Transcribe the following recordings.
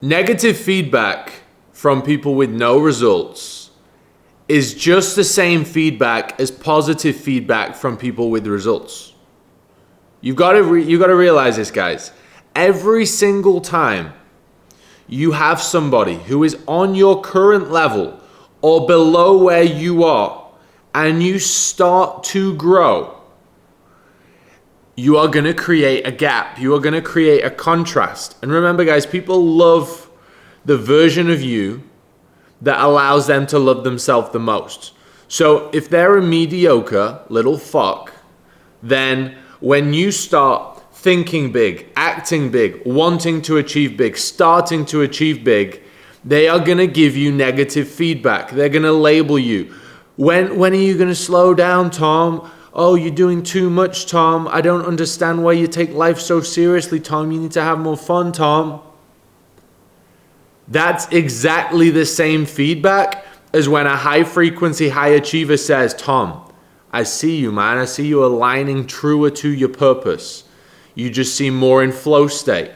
Negative feedback from people with no results is just the same feedback as positive feedback from people with results. You've got to realize this, guys. Every single time you have somebody who is on your current level or below where you are, and you start to grow, you are going to create a gap. You are going to create a contrast. And remember, guys, people love the version of you that allows them to love themselves the most. So if they're a mediocre little fuck, then when you start thinking big, acting big, wanting to achieve big, starting to achieve big, they are going to give you negative feedback. They're going to label you. When are you going to slow down, Tom? Oh, you're doing too much, Tom. I don't understand why you take life so seriously, Tom. You need to have more fun, Tom. That's exactly the same feedback as when a high frequency, high achiever says, Tom, I see you, man. I see you aligning truer to your purpose. You just seem more in flow state.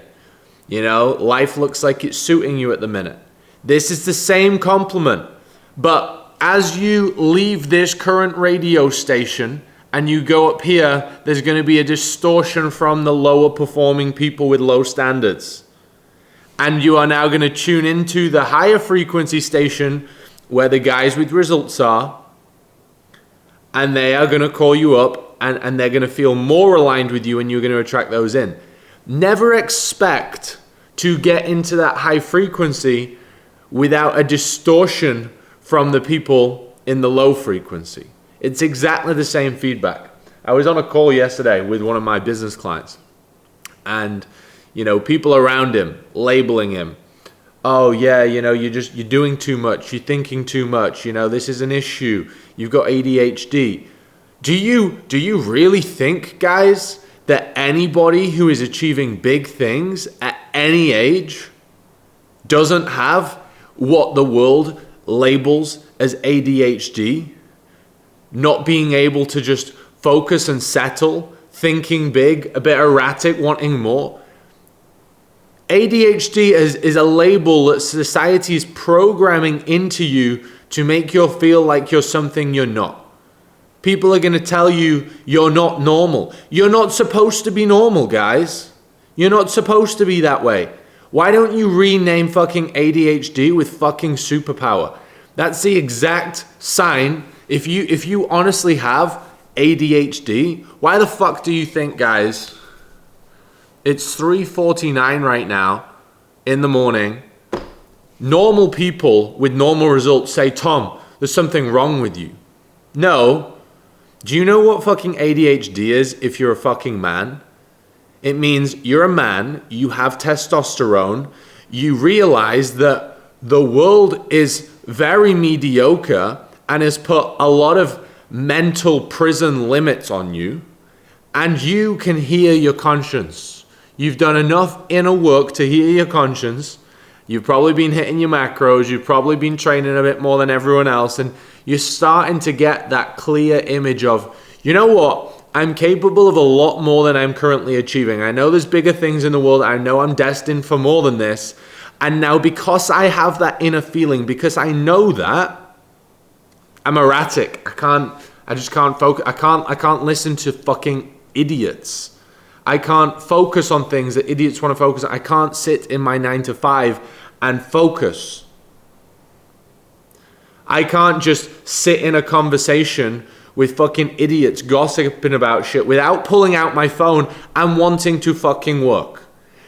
You know, life looks like it's suiting you at the minute. This is the same compliment. But as you leave this current radio station and you go up here, there's going to be a distortion from the lower performing people with low standards. And you are now going to tune into the higher frequency station where the guys with results are. And they are going to call you up and they're going to feel more aligned with you, and you're going to attract those in. Never expect to get into that high frequency without a distortion from the people in the low frequency. It's exactly the same feedback. I was on a call yesterday with one of my business clients, and you know, people around him labeling him. Oh yeah, you know, you're doing too much, you're thinking too much, you know, this is an issue, you've got ADHD. Do you really think, guys, that anybody who is achieving big things at any age doesn't have what the world labels as ADHD? Not being able to just focus and settle, thinking big, a bit erratic, wanting more. ADHD is a label that society is programming into you to make you feel like you're something you're not. People are going to tell you you're not normal. You're not supposed to be normal, guys. You're not supposed to be that way. Why don't you rename fucking ADHD with fucking superpower? That's the exact sign. If you honestly have ADHD, why the fuck do you think, guys, it's 3:49 right now in the morning, normal people with normal results say, Tom, there's something wrong with you? No. Do you know what fucking ADHD is if you're a fucking man? It means you're a man, you have testosterone, you realize that the world is very mediocre and has put a lot of mental prison limits on you, and you can hear your conscience. You've done enough inner work to hear your conscience. You've probably been hitting your macros. You've probably been training a bit more than everyone else, and you're starting to get that clear image of, you know what? I'm capable of a lot more than I'm currently achieving. I know there's bigger things in the world. I know I'm destined for more than this. And now because I have that inner feeling, because I know that, I'm erratic. I just can't focus. I can't listen to fucking idiots. I can't focus on things that idiots want to focus on. I can't sit in my 9 to 5 and focus. I can't just sit in a conversation with fucking idiots gossiping about shit without pulling out my phone and wanting to fucking work.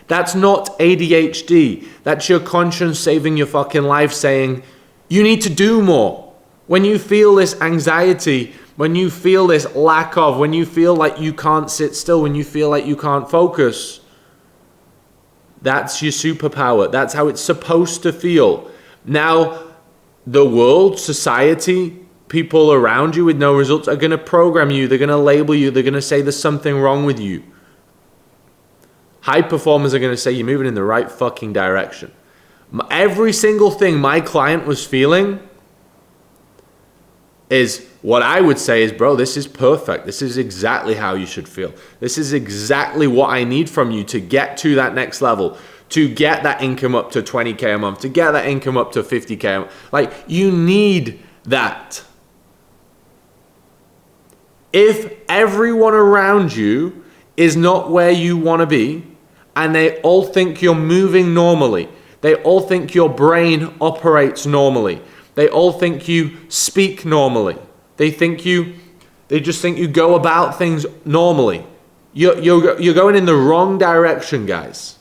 That's not ADHD. That's your conscience saving your fucking life, saying, you need to do more. When you feel this anxiety, when you feel this lack of, when you feel like you can't sit still, when you feel like you can't focus, that's your superpower. That's how it's supposed to feel. Now, the world, society, people around you with no results are going to program you. They're going to label you. They're going to say there's something wrong with you. High performers are going to say you're moving in the right fucking direction. Every single thing my client was feeling is what I would say is, bro, this is perfect. This is exactly how you should feel. This is exactly what I need from you to get to that next level. to get that income up to 20K a month, to get that income up to 50K a month. Like, you need that. If everyone around you is not where you want to be, and they all think you're moving normally, they all think your brain operates normally, they all think you speak normally, they just think you go about things normally, you're going in the wrong direction, guys.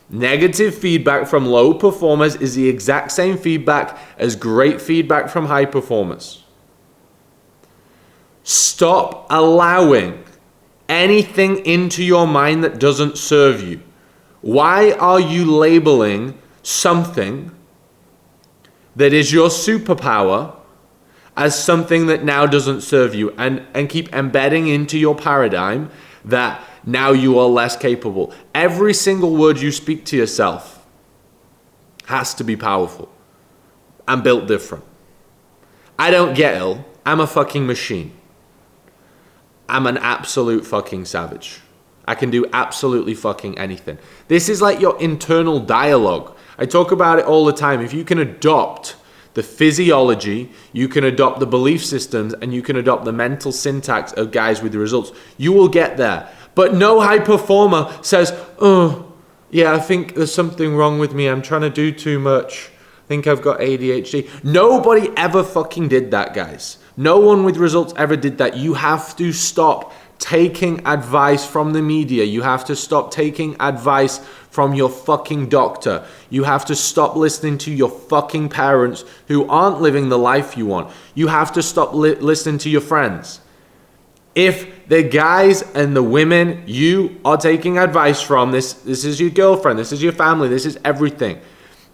Negative feedback from low performers is the exact same feedback as great feedback from high performers. Stop allowing anything into your mind that doesn't serve you. Why are you labeling something that is your superpower as something that now doesn't serve you, and keep embedding into your paradigm that now you are less capable? Every single word you speak to yourself has to be powerful. I'm built different. I don't get ill. I'm a fucking machine. I'm an absolute fucking savage. I can do absolutely fucking anything. This is like your internal dialogue. I talk about it all the time. If you can adopt the physiology, you can adopt the belief systems, and you can adopt the mental syntax of guys with the results, you will get there. But no high performer says, oh, yeah, I think there's something wrong with me. I'm trying to do too much. I think I've got ADHD. Nobody ever fucking did that, guys. No one with results ever did that. You have to stop taking advice from the media. You have to stop taking advice from your fucking doctor. You have to stop listening to your fucking parents who aren't living the life you want. You have to stop listening to your friends. If the guys and the women you are taking advice from, this is your girlfriend, this is your family, this is everything.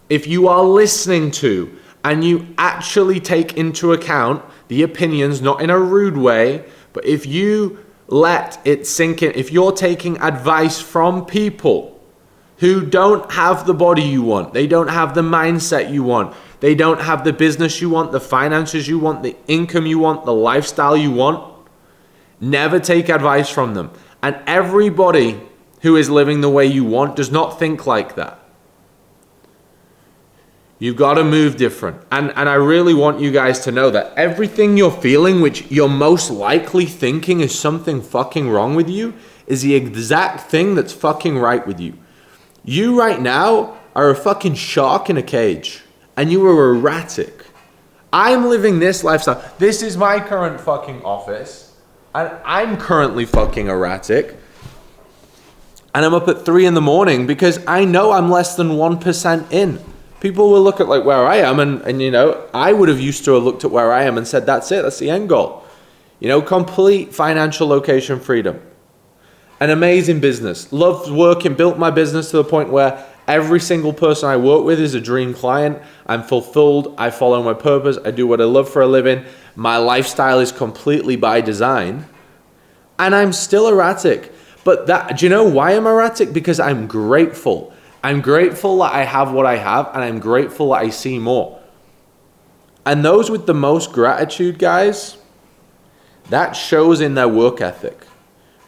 If you are listening to and you actually take into account the opinions, not in a rude way, but if you let it sink in, if you're taking advice from people who don't have the body you want, they don't have the mindset you want, they don't have the business you want, the finances you want, the income you want, the lifestyle you want, never take advice from them. And everybody who is living the way you want does not think like that. You've got to move different. And I really want you guys to know that everything you're feeling, which you're most likely thinking is something fucking wrong with you, is the exact thing that's fucking right with you. You right now are a fucking shark in a cage, and you are erratic. I'm living this lifestyle. This is my current fucking office, and I'm currently fucking erratic. And I'm up at 3 a.m. because I know I'm less than 1% in. People will look at like where I am, and you know, I would have used to have looked at where I am and said, that's it, that's the end goal. You know, complete financial location freedom. An amazing business. Loved working, built my business to the point where every single person I work with is a dream client. I'm fulfilled, I follow my purpose, I do what I love for a living. My lifestyle is completely by design. And I'm still erratic. But do you know why I'm erratic? Because I'm grateful. I'm grateful that I have what I have, and I'm grateful that I see more. And those with the most gratitude, guys, that shows in their work ethic,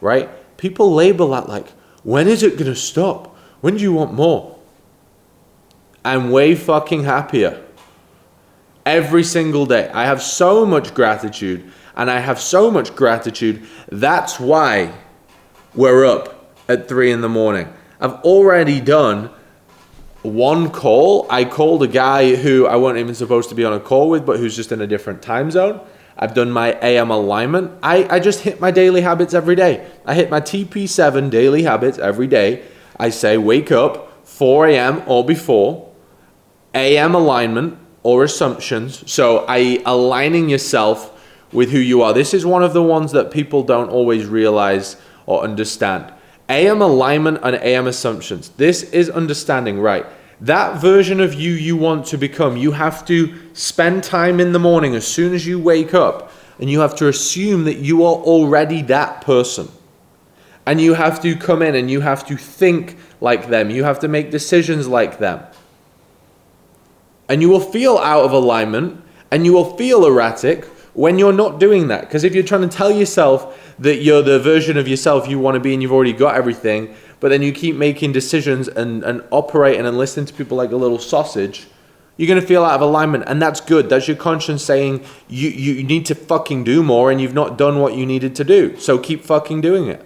right? People label that like, when is it going to stop? When do you want more? I'm way fucking happier. Every single day. I have so much gratitude, and I have so much gratitude. That's why we're up at 3 a.m. I've already done one call. I called a guy who I wasn't even supposed to be on a call with, but who's just in a different time zone. I've done my AM alignment. I just hit my daily habits every day. I hit my TP7 daily habits every day. I say wake up 4 a.m. or before, AM alignment or assumptions. So aligning yourself with who you are. This is one of the ones that people don't always realize or understand. AM alignment and AM assumptions. This is understanding, right? That version of you want to become, you have to spend time in the morning as soon as you wake up, and you have to assume that you are already that person. And you have to come in and you have to think like them. You have to make decisions like them. And you will feel out of alignment and you will feel erratic when you're not doing that. Because if you're trying to tell yourself that you're the version of yourself you want to be and you've already got everything, but then you keep making decisions and operating and listening to people like a little sausage, you're going to feel out of alignment. And that's good. That's your conscience saying you need to fucking do more and you've not done what you needed to do. So keep fucking doing it.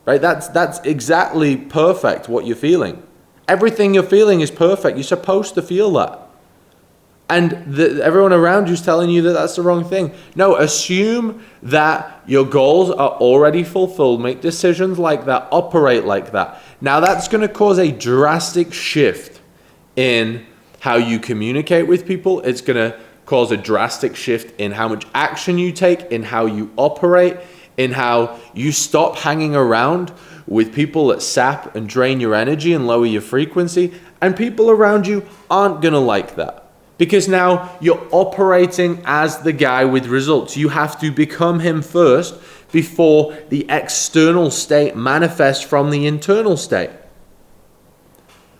Right? That's exactly perfect what you're feeling. Everything you're feeling is perfect. You're supposed to feel that. And everyone around you is telling you that that's the wrong thing. No, assume that your goals are already fulfilled. Make decisions like that. Operate like that. Now that's going to cause a drastic shift in how you communicate with people. It's going to cause a drastic shift in how much action you take, in how you operate, in how you stop hanging around with people that sap and drain your energy and lower your frequency. And people around you aren't going to like that. Because now you're operating as the guy with results. You have to become him first before the external state manifests from the internal state.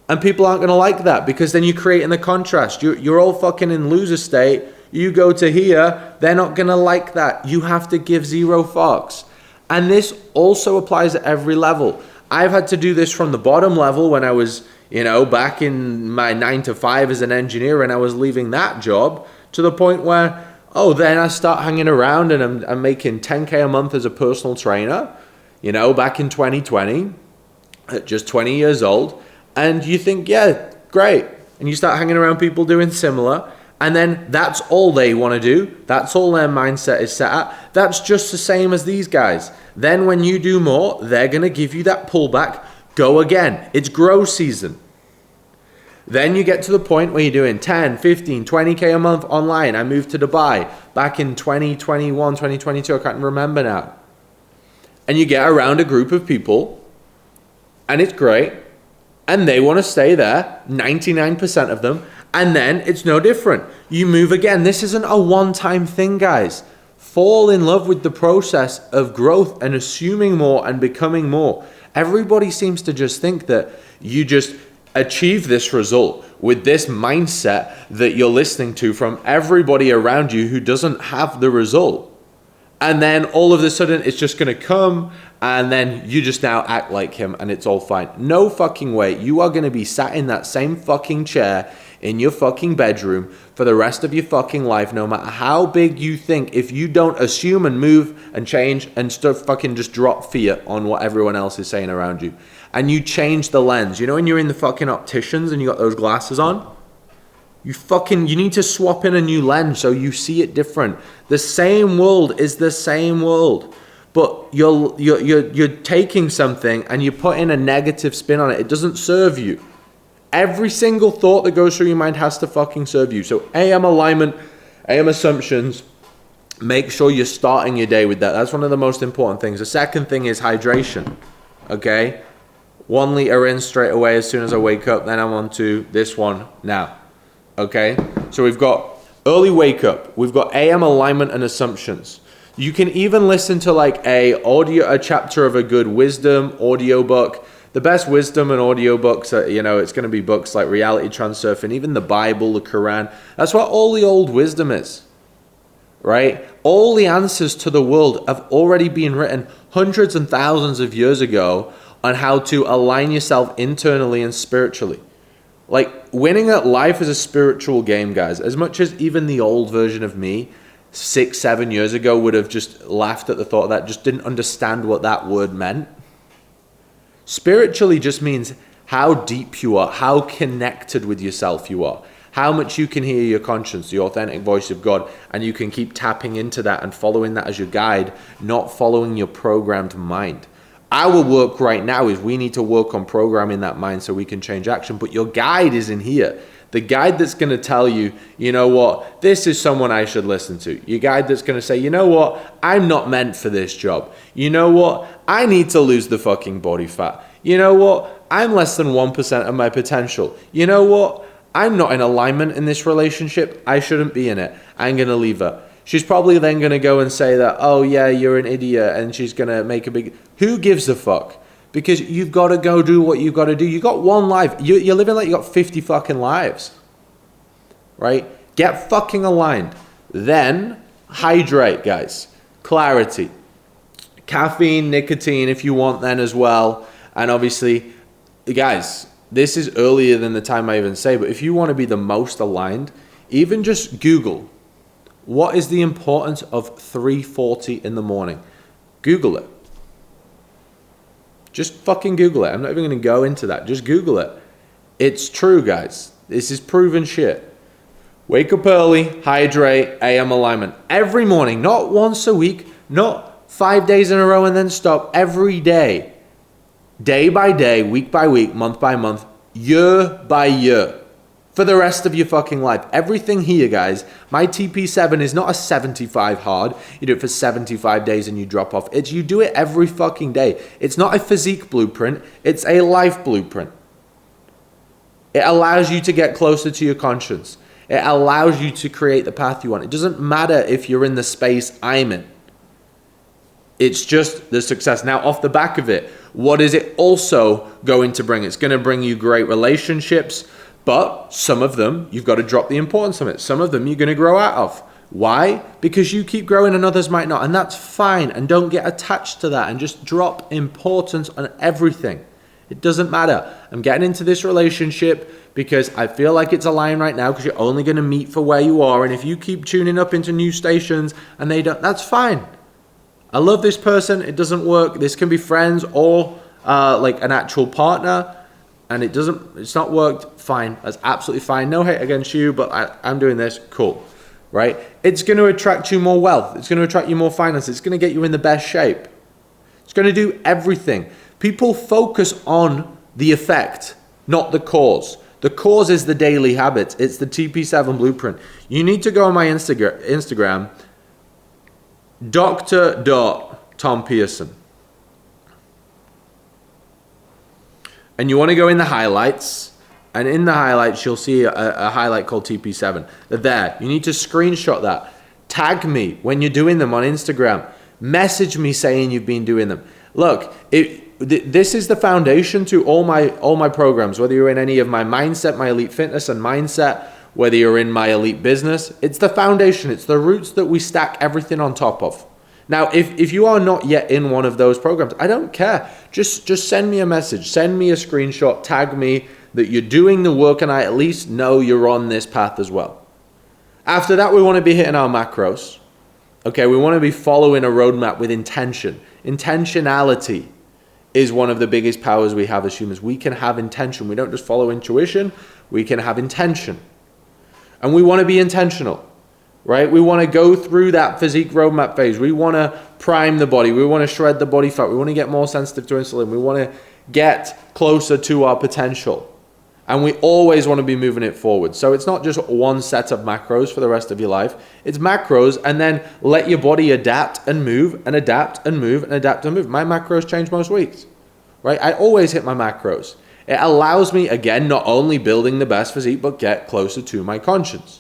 And people aren't going to like that because then you're creating the contrast. You're all fucking in loser state. You go to here, they're not going to like that. You have to give zero fucks. And this also applies at every level. I've had to do this from the bottom level when I was back in my 9 to 5 as an engineer and I was leaving that job, to the point where, then I start hanging around and I'm making 10K a month as a personal trainer, back in 2020, at just 20 years old. And you think, yeah, great. And you start hanging around people doing similar. And then that's all they want to do. That's all their mindset is set at. That's just the same as these guys. Then when you do more, they're going to give you that pullback. Go again. It's grow season. Then you get to the point where you're doing 10, 15, 20K a month online. I moved to Dubai back in 2021, 2022. I can't remember now. And you get around a group of people and it's great. And they want to stay there, 99% of them. And then it's no different. You move again. This isn't a one-time thing, guys. Fall in love with the process of growth and assuming more and becoming more. Everybody seems to just think that you just achieve this result with this mindset that you're listening to from everybody around you who doesn't have the result. And then all of a sudden it's just going to come and then you just now act like him and it's all fine. No fucking way. You are going to be sat in that same fucking chair in your fucking bedroom for the rest of your fucking life, no matter how big you think, if you don't assume and move and change and fucking just drop fear on what everyone else is saying around you. And you change the lens. When you're in the fucking opticians and you got those glasses on? You need to swap in a new lens so you see it different. The same world is the same world. But you're taking something and you put in a negative spin on it. It doesn't serve you. Every single thought that goes through your mind has to fucking serve you. So AM alignment, AM assumptions, make sure you're starting your day with that. That's one of the most important things. The second thing is hydration. Okay? 1 liter in straight away as soon as I wake up. Then I'm on to this one now. Okay? So we've got early wake up. We've got AM alignment and assumptions. You can even listen to like a chapter of a good wisdom audiobook. The best wisdom and audiobooks are, it's going to be books like Reality Transurfing, even the Bible, the Quran. That's what all the old wisdom is, right? All the answers to the world have already been written hundreds and thousands of years ago on how to align yourself internally and spiritually. Like, winning at life is a spiritual game, guys. As much as even the old version of me 6-7 years ago would have just laughed at the thought of that, just didn't understand what that word meant. Spiritually just means how deep you are, how connected with yourself you are, how much you can hear your conscience, the authentic voice of God, and you can keep tapping into that and following that as your guide, not following your programmed mind. Our work right now is we need to work on programming that mind so we can change action, but your guide is in here. The guide that's going to tell you, this is someone I should listen to. Your guide that's going to say, I'm not meant for this job. I need to lose the fucking body fat. I'm less than 1% of my potential. I'm not in alignment in this relationship. I shouldn't be in it. I'm going to leave her. She's probably then going to go and say that, oh yeah, you're an idiot, and she's going to make a big... Who gives a fuck? Because you've got to go do what you've got to do. You got one life. You're living like you got 50 fucking lives. Right? Get fucking aligned. Then hydrate, guys. Clarity. Caffeine, nicotine if you want then as well. And obviously, guys, this is earlier than the time I even say, but if you want to be the most aligned, even just Google, what is the importance of 3:40 in the morning? Google it. Just fucking Google it. I'm not even going to go into that. Just Google it. It's true, guys. This is proven shit. Wake up early, hydrate, AM alignment. Every morning, not once a week, not 5 days in a row and then stop. Every day. Day by day, week by week, month by month, year by year. For the rest of your fucking life. Everything here, guys. My TP7 is not a 75 hard. You do it for 75 days and you drop off. It's you do it every fucking day. It's not a physique blueprint. It's a life blueprint. It allows you to get closer to your conscience. It allows you to create the path you want. It doesn't matter if you're in the space I'm in. It's just the success. Now, off the back of it, what is it also going to bring? It's going to bring you great relationships, but some of them, you've got to drop the importance of it. Some of them you're going to grow out of. Why? Because you keep growing and others might not. And that's fine. And don't get attached to that and just drop importance on everything. It doesn't matter. I'm getting into this relationship because I feel like it's aligned right now because you're only going to meet for where you are. And if you keep tuning up into new stations and they don't, that's fine. I love this person. It doesn't work. This can be friends or like an actual partner. And it's not worked, fine. That's absolutely fine. No hate against you, but I'm doing this, cool, right? It's going to attract you more wealth. It's going to attract you more finance. It's going to get you in the best shape. It's going to do everything. People focus on the effect, not the cause. The cause is the daily habits. It's the TP7 blueprint. You need to go on my Instagram, Dr. Tom Pearson. And you want to go in the highlights, and in the highlights, you'll see a highlight called TP7. They're there. You need to screenshot that. Tag me when you're doing them on Instagram. Message me saying you've been doing them. Look, this is the foundation to all my programs, whether you're in any of my mindset, my elite fitness and mindset, whether you're in my elite business. It's the foundation. It's the roots that we stack everything on top of. Now, if you are not yet in one of those programs, I don't care. Just send me a message. Send me a screenshot. Tag me that you're doing the work and I at least know you're on this path as well. After that, we want to be hitting our macros. Okay, we want to be following a roadmap with intention. Intentionality is one of the biggest powers we have as humans. We can have intention. We don't just follow intuition. We can have intention. And we want to be intentional. Right? We want to go through that physique roadmap phase. We want to prime the body. We want to shred the body fat. We want to get more sensitive to insulin. We want to get closer to our potential. And we always want to be moving it forward. So it's not just one set of macros for the rest of your life. It's macros and then let your body adapt and move and adapt and move and adapt and move. My macros change most weeks. Right? I always hit my macros. It allows me, again, not only building the best physique, but get closer to my conscience.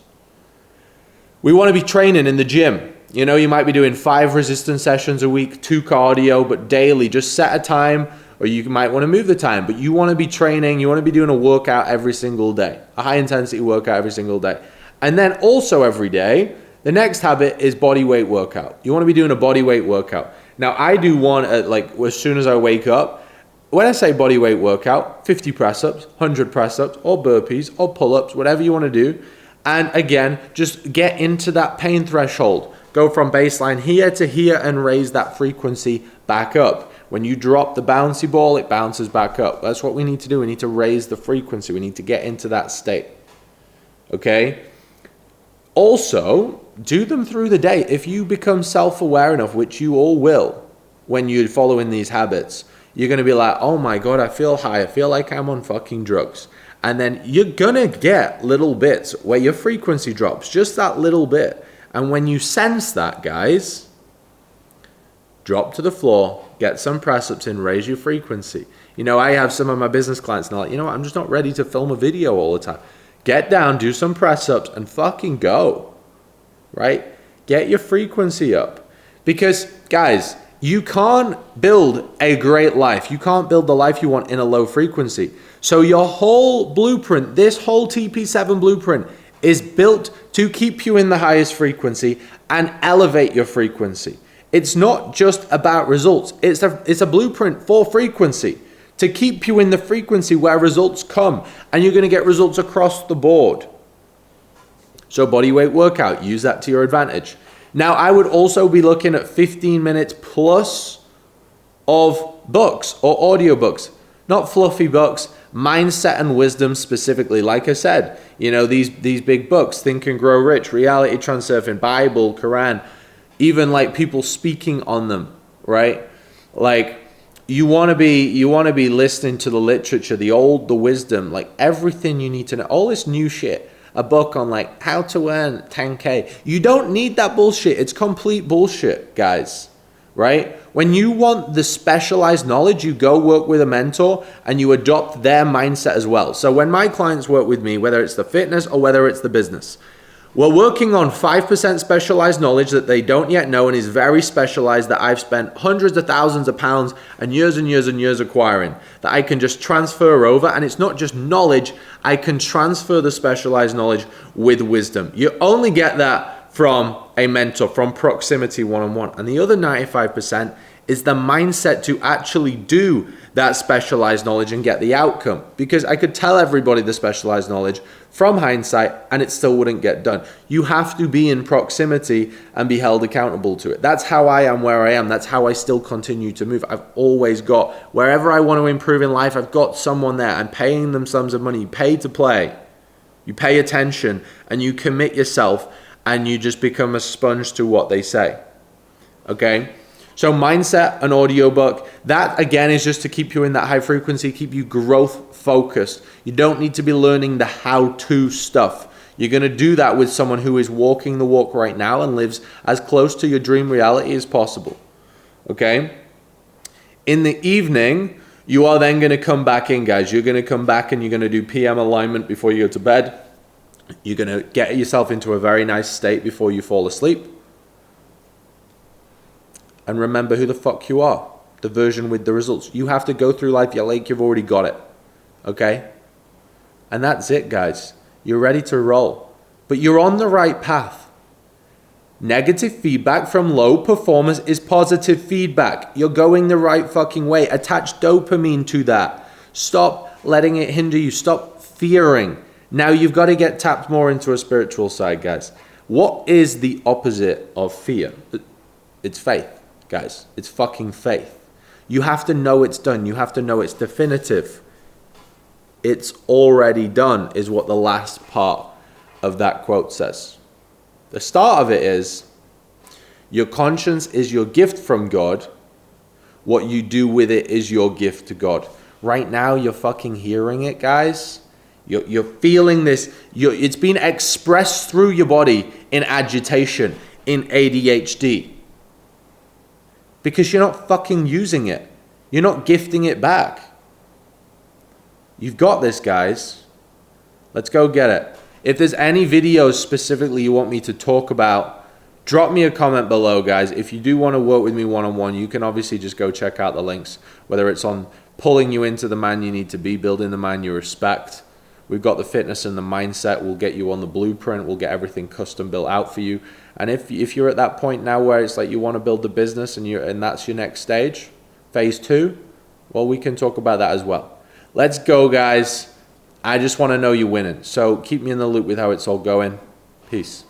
We want to be training in the gym. You know, you might be doing 5 resistance sessions a week, 2 cardio, but daily. Just set a time, or you might want to move the time. But you want to be training. You want to be doing a workout every single day, a high-intensity workout every single day. And then also every day, the next habit is body weight workout. You want to be doing a body weight workout. Now, I do one at as soon as I wake up. When I say body weight workout, 50 press-ups, 100 press-ups, or burpees, or pull-ups, whatever you want to do. And again, just get into that pain threshold. Go from baseline here to here and raise that frequency back up. When you drop the bouncy ball, it bounces back up. That's what we need to do. We need to raise the frequency. We need to get into that state. Okay? Also, do them through the day. If you become self-aware enough, which you all will when you're following these habits, you're going to be like, oh my God, I feel high. I feel like I'm on fucking drugs. And then you're going to get little bits where your frequency drops, just that little bit. And when you sense that, guys, drop to the floor, get some press-ups in, raise your frequency. You know, I have some of my business clients and they're like, you know what, I'm just not ready to film a video all the time. Get down, do some press-ups and fucking go, right? Get your frequency up. Because, guys, you can't build a great life. You can't build the life you want in a low frequency. So your whole blueprint, this whole TP7 blueprint is built to keep you in the highest frequency and elevate your frequency. It's not just about results. It's a blueprint for frequency to keep you in the frequency where results come, and you're going to get results across the board. So body weight workout, use that to your advantage. Now, I would also be looking at 15 minutes plus of books or audiobooks, not fluffy books, mindset and wisdom specifically. Like I said, you know, these big books, Think and Grow Rich, Reality Transurfing, Bible, Quran, even like people speaking on them, right? Like you want to be listening to the literature, the wisdom, like everything you need to know, all this new shit. A book on like how to earn 10K. You don't need that bullshit. It's complete bullshit, guys, right? When you want the specialized knowledge, you go work with a mentor and you adopt their mindset as well. So when my clients work with me, whether it's the fitness or whether it's the business, we're working on 5% specialized knowledge that they don't yet know and is very specialized, that I've spent hundreds of thousands of pounds and years and years and years acquiring, that I can just transfer over. And it's not just knowledge, I can transfer the specialized knowledge with wisdom. You only get that from a mentor, from proximity one-on-one. And the other 95% is the mindset to actually do that specialized knowledge and get the outcome. Because I could tell everybody the specialized knowledge from hindsight and it still wouldn't get done. You have to be in proximity and be held accountable to it. That's how I am where I am. That's how I still continue to move. I've always got, wherever I want to improve in life, I've got someone there. I'm paying them sums of money. You pay to play. You pay attention and you commit yourself and you just become a sponge to what they say. Okay? So mindset, an audiobook, that again is just to keep you in that high frequency, keep you growth focused. You don't need to be learning the how-to stuff. You're going to do that with someone who is walking the walk right now and lives as close to your dream reality as possible. Okay? In the evening, you are then going to come back in, guys. You're going to come back and you're going to do PM alignment before you go to bed. You're going to get yourself into a very nice state before you fall asleep. And remember who the fuck you are. The version with the results. You have to go through life, you've already got it. Okay? And that's it, guys. You're ready to roll. But you're on the right path. Negative feedback from low performers is positive feedback. You're going the right fucking way. Attach dopamine to that. Stop letting it hinder you. Stop fearing. Now you've got to get tapped more into a spiritual side, guys. What is the opposite of fear? It's faith. Guys, it's fucking faith. You have to know it's done. You have to know it's definitive. It's already done is what the last part of that quote says. The start of it is, your conscience is your gift from God. What you do with it is your gift to God. Right now, you're fucking hearing it, guys. You're feeling this. It's being expressed through your body in agitation, in ADHD. Because you're not fucking using it. You're not gifting it back. You've got this, guys. Let's go get it. If there's any videos specifically you want me to talk about, drop me a comment below, guys. If you do want to work with me one-on-one, you can obviously just go check out the links, whether it's on pulling you into the man you need to be, building the man you respect. We've got the fitness and the mindset. We'll get you on the blueprint. We'll get everything custom built out for you. And if you're at that point now where it's like you want to build the business and that's your next stage, phase 2, well, we can talk about that as well. Let's go, guys. I just want to know you're winning. So keep me in the loop with how it's all going. Peace.